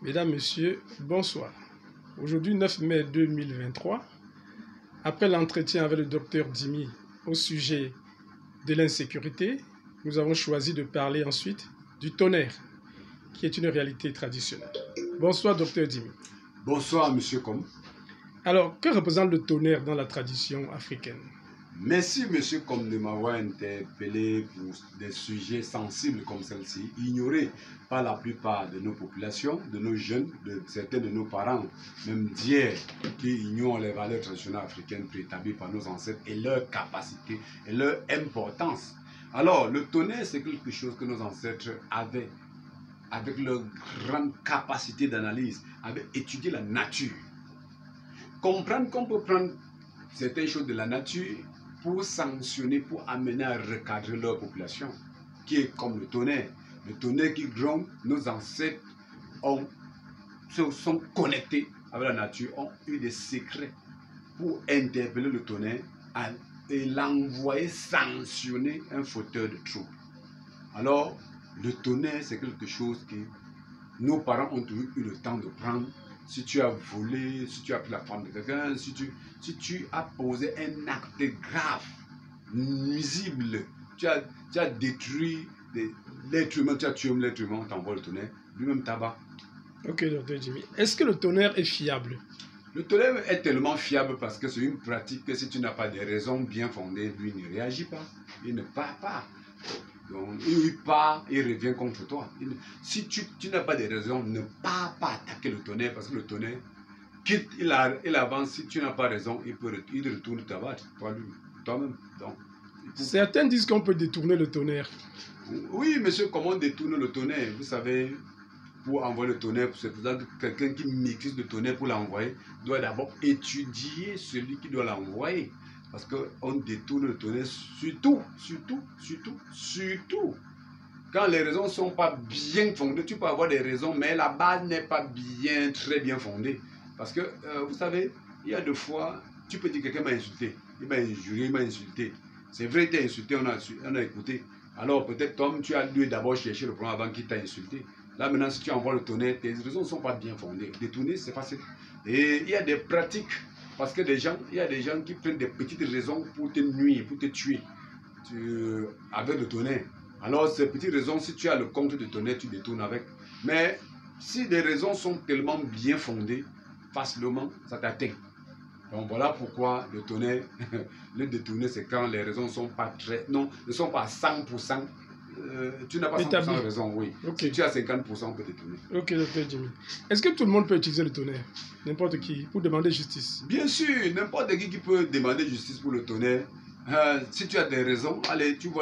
Mesdames, Messieurs, bonsoir. Aujourd'hui, 9 mai 2023, après l'entretien avec le docteur Dimi au sujet de l'insécurité, nous avons choisi de parler ensuite du tonnerre, qui est une réalité traditionnelle. Bonsoir, docteur Dimi. Bonsoir, monsieur Com. Alors, que représente le tonnerre dans la tradition africaine? Merci, monsieur Com, de m'avoir interpellé pour des sujets sensibles comme celle-ci, ignorés par la plupart de nos populations, de nos jeunes, de certains de nos parents, même d'hier, qui ignorent les valeurs traditionnelles africaines préétablies par nos ancêtres et leur capacité et leur importance. Alors, le tonnerre, c'est quelque chose que nos ancêtres avaient, avec leur grande capacité d'analyse, avaient étudié la nature. Comprendre qu'on peut prendre certaines choses de la nature pour sanctionner, pour amener à recadrer leur population, qui est comme le tonnerre. Le tonnerre qui gronde, nos ancêtres se sont connectés avec la nature, ont eu des secrets pour interpeller le tonnerre et l'envoyer sanctionner un fauteur de troubles. Alors, le tonnerre, c'est quelque chose que nos parents ont toujours eu le temps de prendre. Si tu as volé, si tu as pris la femme de quelqu'un, si tu as posé un acte grave, nuisible, tu as détruit l'être humain, tu as tué l'être humain, on t'envoie le tonnerre, lui-même tabac. Ok, docteur Jimmy. Est-ce que le tonnerre est fiable? Le tonnerre est tellement fiable parce que c'est une pratique que si tu n'as pas des raisons bien fondées, lui ne réagit pas, il ne part pas. Donc, il part, il revient contre toi. Si tu n'as pas de raison, ne pars pas attaquer le tonnerre parce que le tonnerre, quitte, il avance. Si tu n'as pas raison, il retourne t'abattre, toi-même. Certains disent qu'on peut détourner le tonnerre. Oui, monsieur, comment détourner le tonnerre? Vous savez, pour envoyer le tonnerre, c'est pour ça que quelqu'un qui maîtrise le tonnerre pour l'envoyer doit d'abord étudier celui qui doit l'envoyer. Parce qu'on détourne le tonnerre surtout, quand les raisons ne sont pas bien fondées. Tu peux avoir des raisons, mais la base n'est pas très bien fondée. Parce que, vous savez, il y a des fois, tu peux dire que quelqu'un m'a insulté, il m'a injurié, il m'a insulté. C'est vrai, il t'a insulté, on a écouté. Alors peut-être, Tom, tu as dû d'abord chercher le problème avant qu'il t'a insulté. Là, maintenant, si tu envoies le tonnerre, tes raisons ne sont pas bien fondées. Détourner, c'est facile. Et il y a des pratiques. Parce que il y a des gens qui prennent des petites raisons pour te nuire, pour te tuer avec le tonnerre. Alors, ces petites raisons, si tu as le compte de tonnerre, tu détournes avec. Mais si des raisons sont tellement bien fondées, facilement, ça t'atteint. Donc voilà pourquoi le tonnerre, le détourner, c'est quand les raisons ne sont pas ne sont pas à 100%. Tu n'as pas 100% de raison, oui. Okay. Si tu as 50%, on peut détourner. Ok, docteur Jimmy. Est-ce que tout le monde peut utiliser le tonnerre? N'importe qui, pour demander justice? Bien sûr, n'importe qui peut demander justice pour le tonnerre. Si tu as des raisons, allez, tu vois.